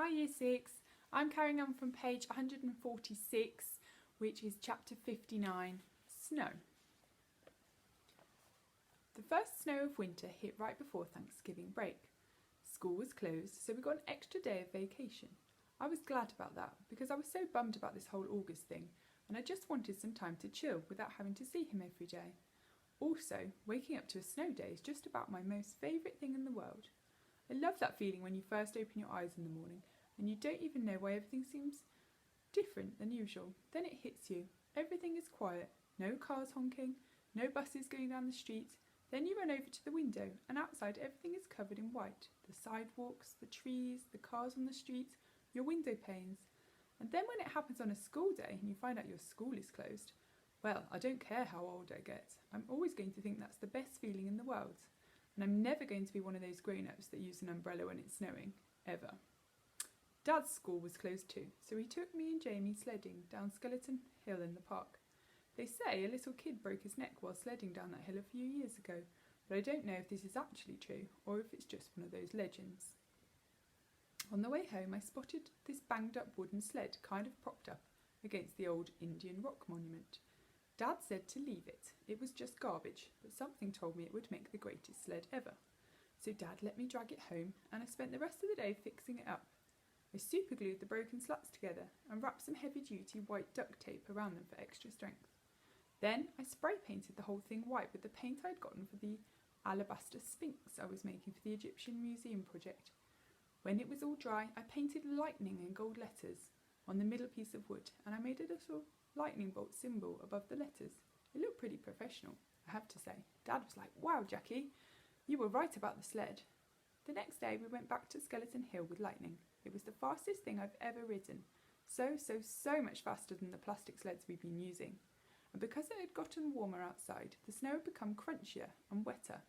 Hi Year 6, I'm carrying on from page 146, which is chapter 59, Snow. The first snow of winter hit right before Thanksgiving break. School was closed, so we got an extra day of vacation. I was glad about that because I was so bummed about this whole August thing, and I just wanted some time to chill without having to see him every day. Also, waking up to a snow day is just about my most favourite thing in the world. I love that feeling when you first open your eyes in the morning and you don't even know why everything seems different than usual. Then it hits you. Everything is quiet, no cars honking, no buses going down the street. Then you run over to the window and outside everything is covered in white. The sidewalks, the trees, the cars on the street, your window panes. And then when it happens on a school day and you find out your school is closed, well, I don't care how old I get. I'm always going to think that's the best feeling in the world. And I'm never going to be one of those grown-ups that use an umbrella when it's snowing, ever. Dad's school was closed too, so he took me and Jamie sledding down Skeleton Hill in the park. They say a little kid broke his neck while sledding down that hill a few years ago, but I don't know if this is actually true or if it's just one of those legends. On the way home, I spotted this banged-up wooden sled kind of propped up against the old Indian rock monument. Dad said to leave it. It was just garbage, but something told me it would make the greatest sled ever. So Dad let me drag it home, and I spent the rest of the day fixing it up. I superglued the broken slats together and wrapped some heavy-duty white duct tape around them for extra strength. Then I spray painted the whole thing white with the paint I'd gotten for the alabaster sphinx I was making for the Egyptian Museum project. When it was all dry, I painted lightning in gold letters on the middle piece of wood, and I made a little lightning bolt symbol above the letters. It looked pretty professional, I have to say. Dad was like, "Wow, Jackie, you were right about the sled." The next day we went back to Skeleton Hill with Lightning. It was the fastest thing I've ever ridden. So much faster than the plastic sleds we've been using. And because it had gotten warmer outside, the snow had become crunchier and wetter.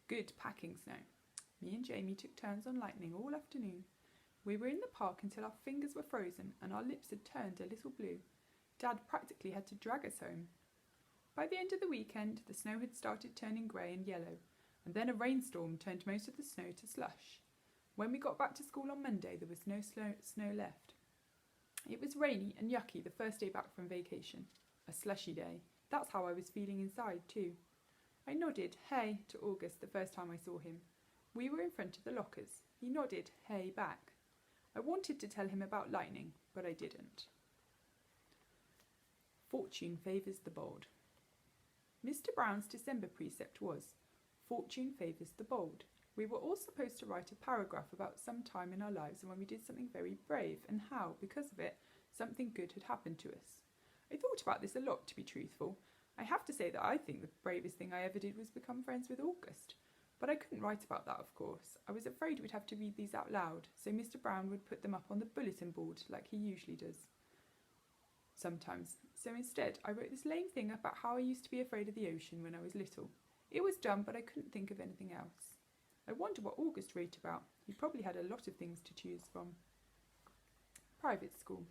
Good packing snow. Me and Jamie took turns on Lightning all afternoon. We were in the park until our fingers were frozen and our lips had turned a little blue. Dad practically had to drag us home. By the end of the weekend, the snow had started turning grey and yellow, and then a rainstorm turned most of the snow to slush. When we got back to school on Monday, there was no snow left. It was rainy and yucky the first day back from vacation. A slushy day. That's how I was feeling inside too. I nodded, "Hey," to August the first time I saw him. We were in front of the lockers. He nodded, "Hey," back. I wanted to tell him about Lightning, but I didn't. Fortune favours the bold. Mr. Brown's December precept was, "Fortune favours the bold." We were all supposed to write a paragraph about some time in our lives when we did something very brave and how, because of it, something good had happened to us. I thought about this a lot, to be truthful. I have to say that I think the bravest thing I ever did was become friends with August. But I couldn't write about that, of course. I was afraid we'd have to read these out loud, so Mr. Brown would put them up on the bulletin board like he usually does sometimes. So instead, I wrote this lame thing about how I used to be afraid of the ocean when I was little. It was dumb, but I couldn't think of anything else. I wonder what August wrote about. He probably had a lot of things to choose from. Private school.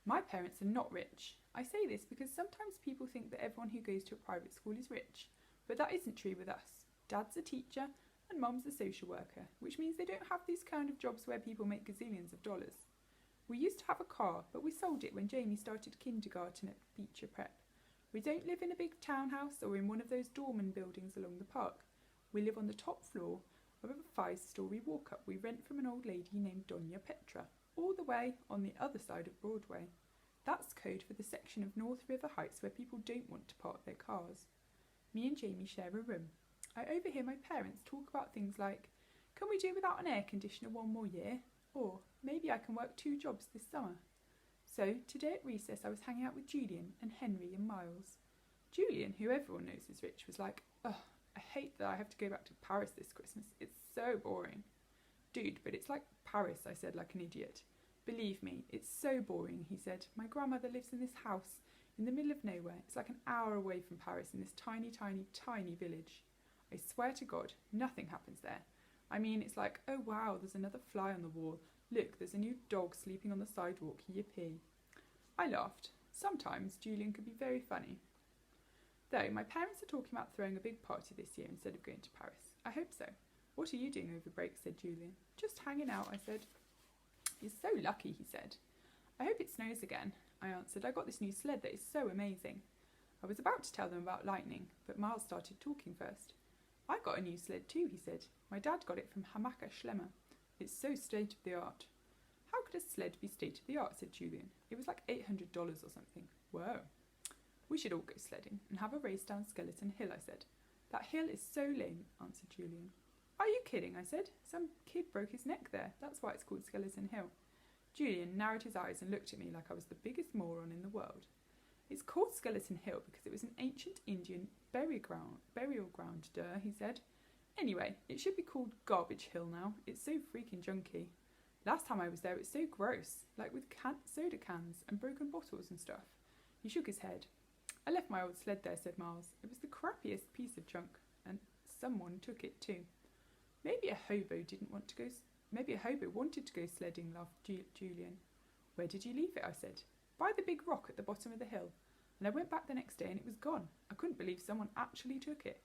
My parents are not rich. I say this because sometimes people think that everyone who goes to a private school is rich, but that isn't true with us. Dad's a teacher and Mum's a social worker, which means they don't have these kind of jobs where people make gazillions of dollars. We used to have a car, but we sold it when Jamie started kindergarten at Beecher Prep. We don't live in a big townhouse or in one of those doorman buildings along the park. We live on the top floor of a 5-storey walk-up we rent from an old lady named Doña Petra, all the way on the other side of Broadway. That's code for the section of North River Heights where people don't want to park their cars. Me and Jamie share a room. I overhear my parents talk about things like, "Can we do without an air conditioner one more year?" Or, "Maybe I can work 2 jobs this summer." So, today at recess I was hanging out with Julian and Henry and Miles. Julian, who everyone knows is rich, was like, "Ugh, I hate that I have to go back to Paris this Christmas. It's so boring." "Dude, but it's like Paris," I said like an idiot. "Believe me, it's so boring," he said. "My grandmother lives in this house in the middle of nowhere. It's like an hour away from Paris in this tiny village. I swear to God, nothing happens there. I mean, it's like, oh wow, there's another fly on the wall. Look, there's a new dog sleeping on the sidewalk, yippee." I laughed. Sometimes Julian could be very funny. Though my parents are talking about throwing a big party this year instead of going to Paris. I hope so. "What are you doing over break?" said Julian. "Just hanging out," I said. "You're so lucky," he said. "I hope it snows again," I answered. "I got this new sled that is so amazing." I was about to tell them about lightning, but Miles started talking first. "I got a new sled too," he said. "My dad got it from Hamaka Schlemmer. It's so state-of-the-art." "How could a sled be state-of-the-art?" said Julian. "It was like $800 or something." "Whoa." "We should all go sledding and have a race down Skeleton Hill," I said. "That hill is so lame," answered Julian. "Are you kidding?" I said. "Some kid broke his neck there. That's why it's called Skeleton Hill." Julian narrowed his eyes and looked at me like I was the biggest moron in the world. "It's called Skeleton Hill because it was an ancient Indian burial ground, duh," he said. "Anyway, it should be called Garbage Hill now. It's so freaking junky. Last time I was there, it was so gross, like with soda cans and broken bottles and stuff." He shook his head. "I left my old sled there," said Miles. "It was the crappiest piece of junk, and someone took it too." Maybe a hobo wanted to go sledding," laughed Julian. "Where did you leave it?" I said. "By the big rock at the bottom of the hill. And I went back the next day and it was gone. I couldn't believe someone actually took it."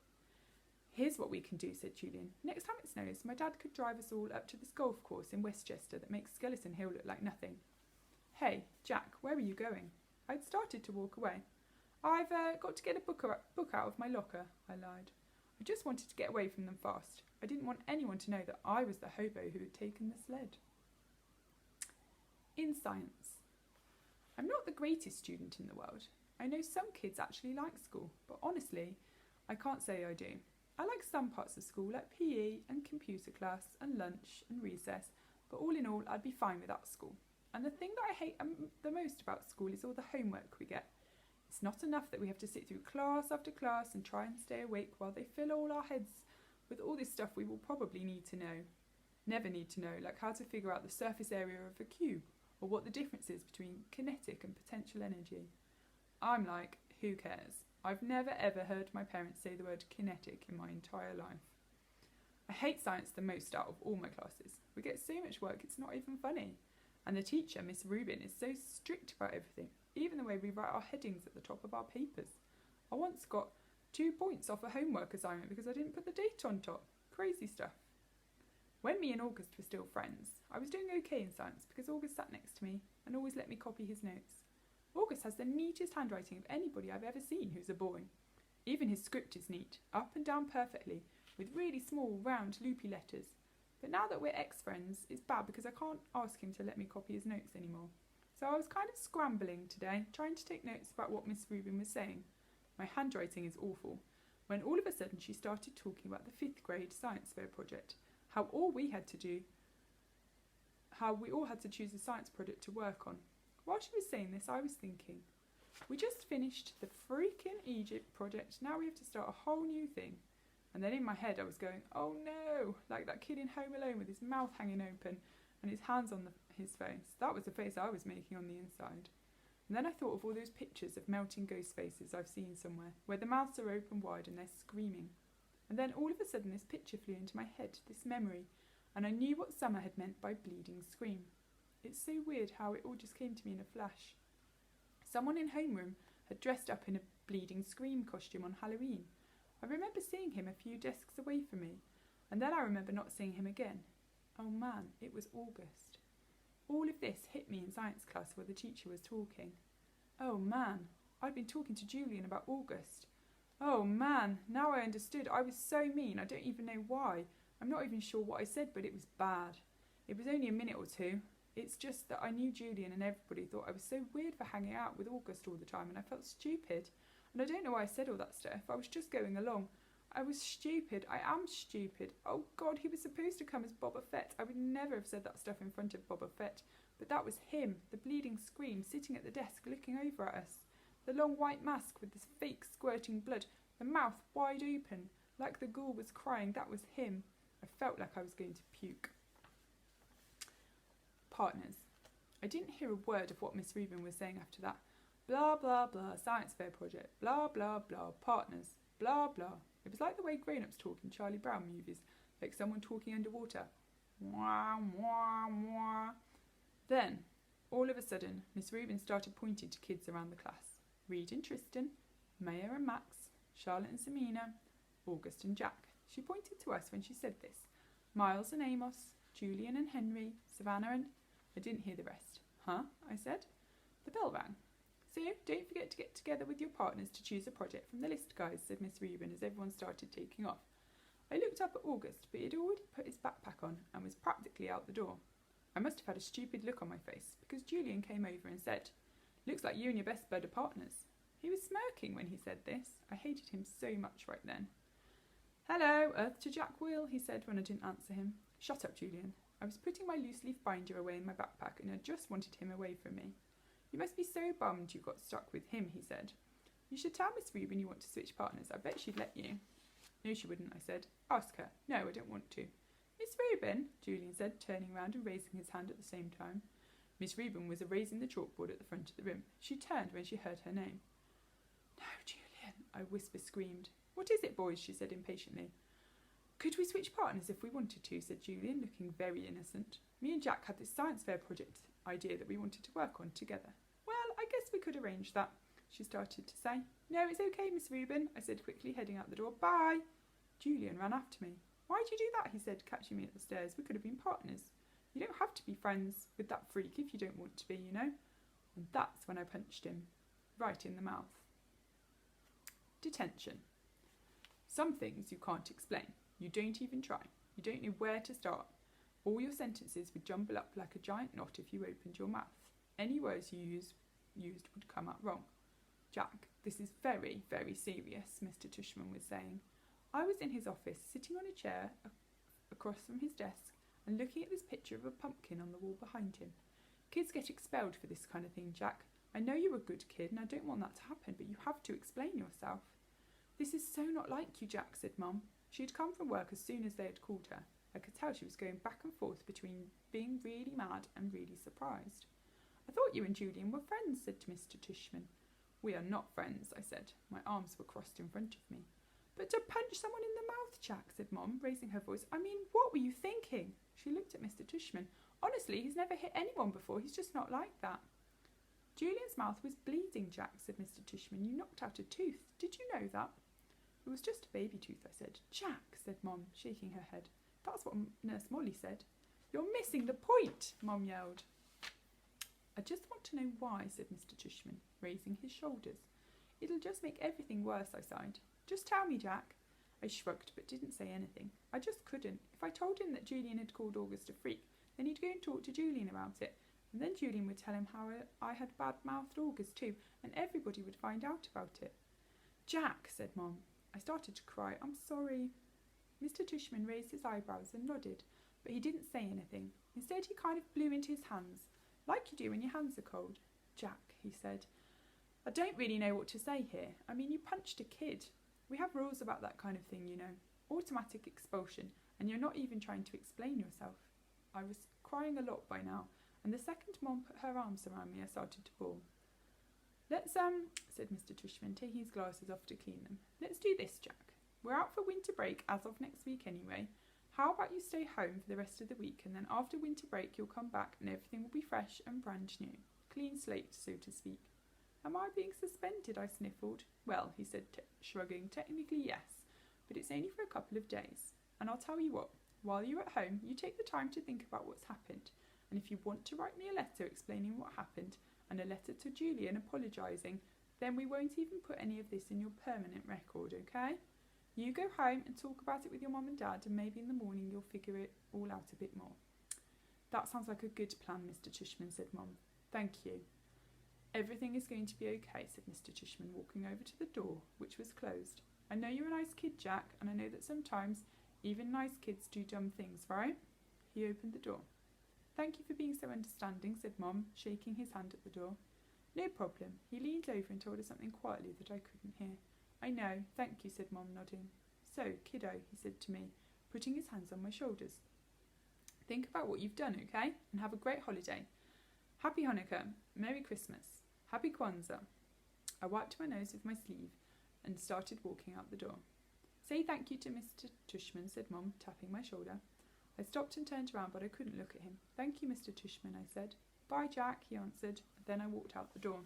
"Here's what we can do," said Julian. "Next time it snows, my dad could drive us all up to this golf course in Westchester that makes Skeleton Hill look like nothing." "Hey, Jack, where are you going?" I'd started to walk away. "I've got to get a book out of my locker," I lied. I just wanted to get away from them fast. I didn't want anyone to know that I was the hobo who had taken the sled. In science. I'm not the greatest student in the world. I know some kids actually like school, but honestly, I can't say I do. I like some parts of school, like PE and computer class and lunch and recess, but all in all, I'd be fine without school. And the thing that I hate the most about school is all the homework we get. It's not enough that we have to sit through class after class and try and stay awake while they fill all our heads with all this stuff we will probably never need to know, like how to figure out the surface area of a cube, or what the difference is between kinetic and potential energy. I'm like, who cares? I've never ever heard my parents say the word kinetic in my entire life. I hate science the most out of all my classes. We get so much work it's not even funny. And the teacher, Miss Rubin, is so strict about everything, even the way we write our headings at the top of our papers. I once got 2 points off a homework assignment because I didn't put the date on top. Crazy stuff. When me and August were still friends, I was doing okay in science because August sat next to me and always let me copy his notes. August has the neatest handwriting of anybody I've ever seen who's a boy. Even his script is neat, up and down perfectly, with really small, round, loopy letters. But now that we're ex-friends, it's bad because I can't ask him to let me copy his notes anymore. So I was kind of scrambling today, trying to take notes about what Miss Rubin was saying. My handwriting is awful, when all of a sudden she started talking about the 5th grade science fair project, how we all had to choose a science project to work on. While she was saying this, I was thinking, we just finished the freaking Egypt project, now we have to start a whole new thing. And then in my head I was going, oh no, like that kid in Home Alone with his mouth hanging open and his hands on his face. That was the face I was making on the inside. And then I thought of all those pictures of melting ghost faces I've seen somewhere, where the mouths are open wide and they're screaming. And then all of a sudden this picture flew into my head, this memory, and I knew what Summer had meant by bleeding scream. It's so weird how it all just came to me in a flash. Someone in homeroom had dressed up in a bleeding scream costume on Halloween. I remember seeing him a few desks away from me, and then I remember not seeing him again. Oh man, it was August. All of this hit me in science class where the teacher was talking. Oh man, I'd been talking to Julian about August. Oh man, now I understood. I was so mean, I don't even know why. I'm not even sure what I said, but it was bad. It was only a minute or two. It's just that I knew Julian and everybody thought I was so weird for hanging out with August all the time, and I felt stupid. And I don't know why I said all that stuff. I was just going along. I was stupid. I am stupid. Oh God, he was supposed to come as Boba Fett. I would never have said that stuff in front of Boba Fett. But that was him, the bleeding scream, sitting at the desk looking over at us. The long white mask with this fake squirting blood, the mouth wide open, like the ghoul was crying. That was him. I felt like I was going to puke. Partners. I didn't hear a word of what Miss Rubin was saying after that. Blah, blah, blah, science fair project, blah, blah, blah, partners, blah, blah. It was like the way grown-ups talk in Charlie Brown movies, like someone talking underwater. Mwah, mwah, mwah. Then, all of a sudden, Miss Rubin started pointing to kids around the class. Reed and Tristan, Maya and Max, Charlotte and Samina, August and Jack. She pointed to us when she said this. Miles and Amos, Julian and Henry, Savannah and... I didn't hear the rest. Huh? I said. The bell rang. So, don't forget to get together with your partners to choose a project from the list, guys, said Miss Reuben as everyone started taking off. I looked up at August, but he had already put his backpack on and was practically out the door. I must have had a stupid look on my face, because Julian came over and said, "Looks like you and your best bud are partners." He was smirking when he said this. I hated him so much right then. "Hello, Earth to Jack Will," he said when I didn't answer him. "Shut up, Julian." I was putting my loose-leaf binder away in my backpack and I just wanted him away from me. "You must be so bummed you got stuck with him," he said. "You should tell Miss Reuben you want to switch partners. I bet she'd let you." "No, she wouldn't," I said. "Ask her." "No, I don't want to." "Miss Reuben," Julian said, turning round and raising his hand at the same time. Miss Reuben was erasing the chalkboard at the front of the room. She turned when she heard her name. "No, Julian," I whisper-screamed. "What is it, boys?" she said impatiently. "Could we switch partners if we wanted to?" said Julian, looking very innocent. "Me and Jack had this science fair project idea that we wanted to work on together." "Well, I guess we could arrange that," she started to say. "No, it's okay, Miss Reuben," I said quickly, heading out the door. "Bye." Julian ran after me. "Why'd you do that?" he said, catching me at the stairs. "We could have been partners. You don't have to be friends with that freak if you don't want to be, you know." And that's when I punched him, right in the mouth. Detention. Some things you can't explain. You don't even try. You don't know where to start. All your sentences would jumble up like a giant knot if you opened your mouth. Any words you used would come out wrong. "Jack, this is very, very serious," Mr. Tushman was saying. I was in his office, sitting on a chair across from his desk and looking at this picture of a pumpkin on the wall behind him. "Kids get expelled for this kind of thing, Jack. I know you're a good kid and I don't want that to happen, but you have to explain yourself." "This is so not like you, Jack," said Mum. She had come from work as soon as they had called her. I could tell she was going back and forth between being really mad and really surprised. "I thought you and Julian were friends," said Mr. Tushman. "We are not friends," I said. My arms were crossed in front of me. "But to punch someone in the mouth, Jack," said Mum, raising her voice. "I mean, what were you thinking?" She looked at Mr. Tushman. "Honestly, he's never hit anyone before. He's just not like that." "Julian's mouth was bleeding, Jack," said Mr. Tushman. "You knocked out a tooth. Did you know that?" "It was just a baby tooth," I said. "Jack," said Mum, shaking her head. "That's what Nurse Molly said." "You're missing the point," Mum yelled. "I just want to know why," said Mr. Tushman, raising his shoulders. "It'll just make everything worse," I sighed. "Just tell me, Jack." I shrugged but didn't say anything. I just couldn't. If I told him that Julian had called August a freak, then he'd go and talk to Julian about it. And then Julian would tell him how I had bad-mouthed August too, and everybody would find out about it. "Jack," said Mum. I started to cry. "I'm sorry." Mr. Tushman raised his eyebrows and nodded, but he didn't say anything. Instead, he kind of blew into his hands, like you do when your hands are cold. "Jack," he said, "I don't really know what to say here. I mean, you punched a kid. We have rules about that kind of thing, you know. Automatic expulsion, and you're not even trying to explain yourself." I was crying a lot by now, and the second Mom put her arms around me, I started to bawl. "Let's, said Mr. Tushman, taking his glasses off to clean them. "Let's do this, Jack. We're out for winter break as of next week anyway. How about you stay home for the rest of the week, and then after winter break you'll come back and everything will be fresh and brand new. Clean slate, so to speak." "Am I being suspended?" I sniffled. "Well," he said, shrugging, "technically yes, but it's only for a couple of days. And I'll tell you what, while you're at home, you take the time to think about what's happened. And if you want to write me a letter explaining what happened, and a letter to Julian apologising, then we won't even put any of this in your permanent record, okay? You go home and talk about it with your mum and dad, and maybe in the morning you'll figure it all out a bit more." "That sounds like a good plan, Mr. Tushman," said Mum. "Thank you." "Everything is going to be okay," said Mr. Tushman, walking over to the door, which was closed. "I know you're a nice kid, Jack, and I know that sometimes even nice kids do dumb things, right?" He opened the door. "Thank you for being so understanding," said Mum, shaking his hand at the door. "No problem." He leaned over and told her something quietly that I couldn't hear. "I know, thank you," said Mum, nodding. "So, kiddo," he said to me, putting his hands on my shoulders. "Think about what you've done, okay? And have a great holiday. Happy Hanukkah, Merry Christmas, Happy Kwanzaa." I wiped my nose with my sleeve and started walking out the door. "Say thank you to Mr. Tushman," said Mum, tapping my shoulder. I stopped and turned around, but I couldn't look at him. "Thank you, Mr. Tushman," I said. "Bye, Jack," he answered. Then I walked out the door.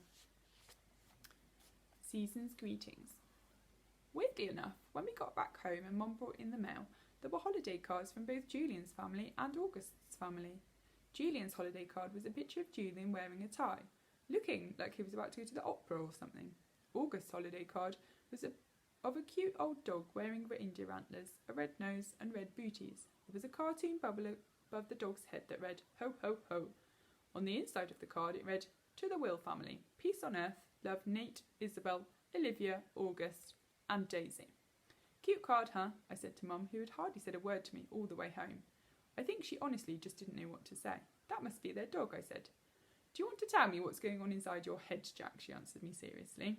Season's greetings. Weirdly enough, when we got back home and Mum brought in the mail, there were holiday cards from both Julian's family and August's family. Julian's holiday card was a picture of Julian wearing a tie, looking like he was about to go to the opera or something. August's holiday card was of a cute old dog wearing reindeer antlers, a red nose and red booties. There was a cartoon bubble above the dog's head that read, "Ho, ho, ho." On the inside of the card it read, "To the Will family, peace on earth, love Nate, Isabel, Olivia, August and Daisy." "Cute card, huh?" I said to Mum, who had hardly said a word to me all the way home. I think she honestly just didn't know what to say. "That must be their dog," I said. "Do you want to tell me what's going on inside your head, Jack?" she answered me seriously.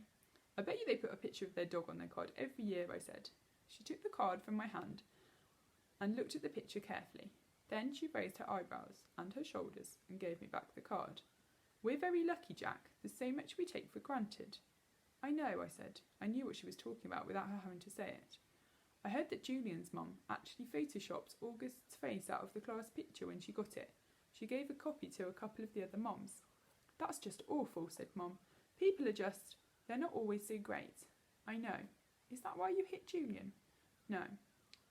"I bet you they put a picture of their dog on their card every year," I said. She took the card from my hand and looked at the picture carefully. Then she raised her eyebrows and her shoulders and gave me back the card. "We're very lucky, Jack. There's so much we take for granted." "I know," I said. I knew what she was talking about without her having to say it. "I heard that Julian's mum actually photoshopped August's face out of the class picture when she got it. She gave a copy to a couple of the other mums." "That's just awful," said Mum. "People are just, they're not always so great." "I know. Is that why you hit Julian?" "No."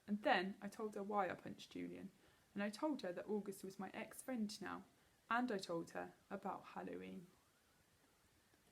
And then I told her why I punched Julian, and I told her that August was my ex-friend now, and I told her about Halloween.